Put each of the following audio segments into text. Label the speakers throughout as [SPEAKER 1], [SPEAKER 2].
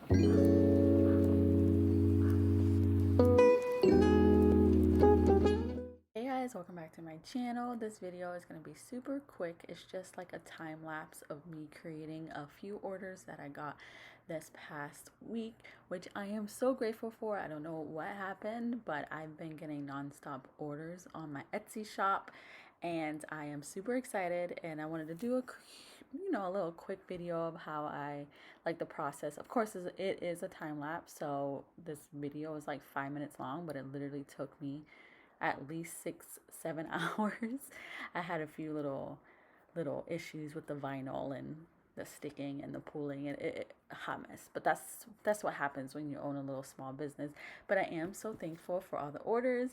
[SPEAKER 1] Hey guys, welcome back to my channel. This video is going to be super quick. It's just like a time lapse of me creating a few orders that I got this past week, which I am so grateful for. I don't know what happened, but I've been getting nonstop orders on my Etsy shop and I am super excited, and I wanted to do a little quick video of how I like the process. Of course, it is a time lapse, so this video is like 5 minutes long, but it literally took me at least 6-7 hours. I had a few little issues with the vinyl and the sticking and the pulling, and it hot mess. But that's what happens when you own a little small business. But I am so thankful for all the orders.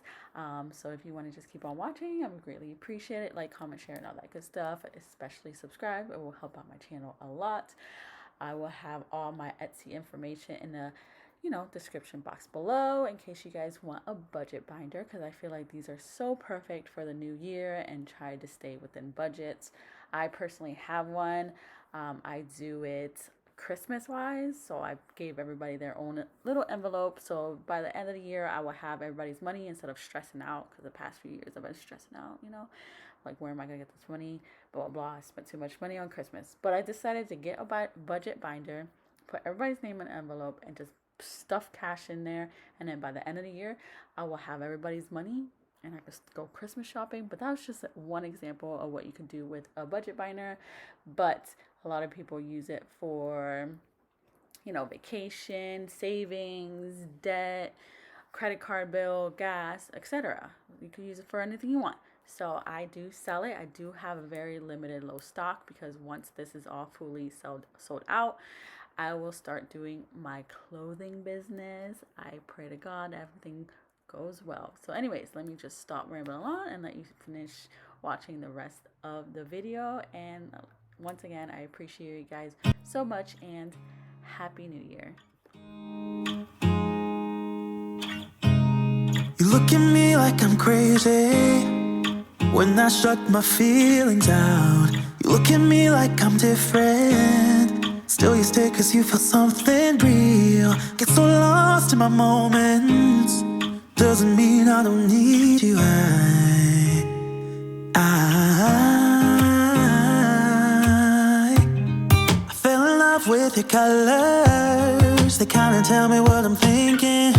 [SPEAKER 1] So if you want to just keep on watching, I would greatly appreciate it. Like, comment, share, and all that good stuff. Especially subscribe. It will help out my channel a lot. I will have all my Etsy information in the description box below in case you guys want a budget binder, because I feel like these are so perfect for the new year and try to stay within budgets. I personally have one. I do it Christmas wise, so I gave everybody their own little envelope, so by the end of the year I will have everybody's money instead of stressing out, because the past few years I've been stressing out, like, where am I gonna get this money, blah blah blah. I spent too much money on Christmas, but I decided to get a budget binder, put everybody's name in an envelope, and just stuff cash in there, and then by the end of the year I will have everybody's money and I could go Christmas shopping. But that was just one example of what you can do with a budget binder. But a lot of people use it for vacation, savings, debt, credit card bill, gas, etc. You can use it for anything you want. So I do sell it. I do have a very limited low stock, because once this is all fully sold out, I will start doing my clothing business. I pray to God everything goes well. So anyways, let me just stop rambling on and let you finish watching the rest of the video. And once again, I appreciate you guys so much, and Happy New Year.
[SPEAKER 2] You look at me like I'm crazy when I shut my feelings out. You look at me like I'm different, still you stay cause you feel something real. Get so lost in my moments, doesn't mean I don't need you. I fell in love with your colors, they kinda tell me what I'm thinking.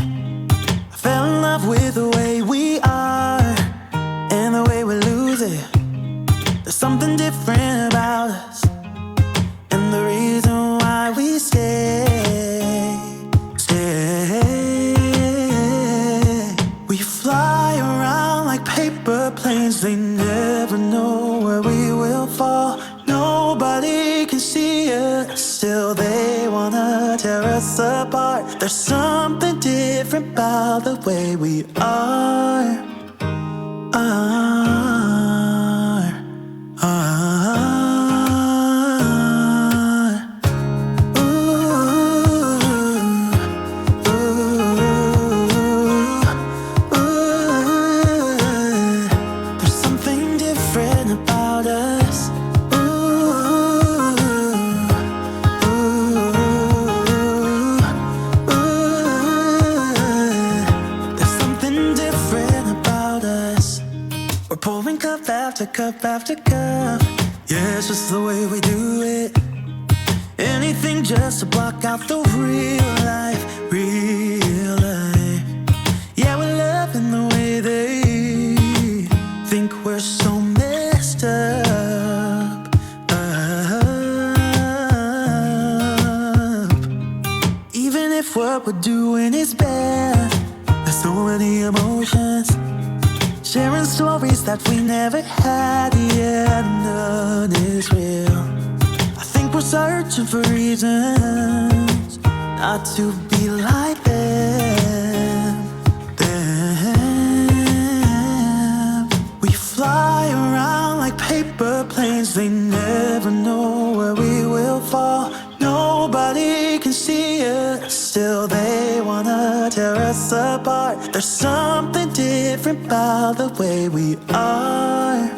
[SPEAKER 2] I fell in love with the way we are and the way we lose it. There's something different about us, and the reason why we stay. We fly around like paper planes, they never know where we will fall. Nobody can see us, still they wanna tear us apart. There's something different about the way we are. Pouring cup after cup after cup. Yeah, it's just the way we do it. Anything just to block out the real life, real life. Yeah, we're loving the way they think we're so messed up. Even if what we're doing is bad, there's so many emotions, sharing stories that we never had. Yeah, none is real. I think we're searching for reasons not to be like them. We fly around like paper planes, they never know where we will fall. Nobody can see us, still they wanna tear us apart. There's something different about the way we are.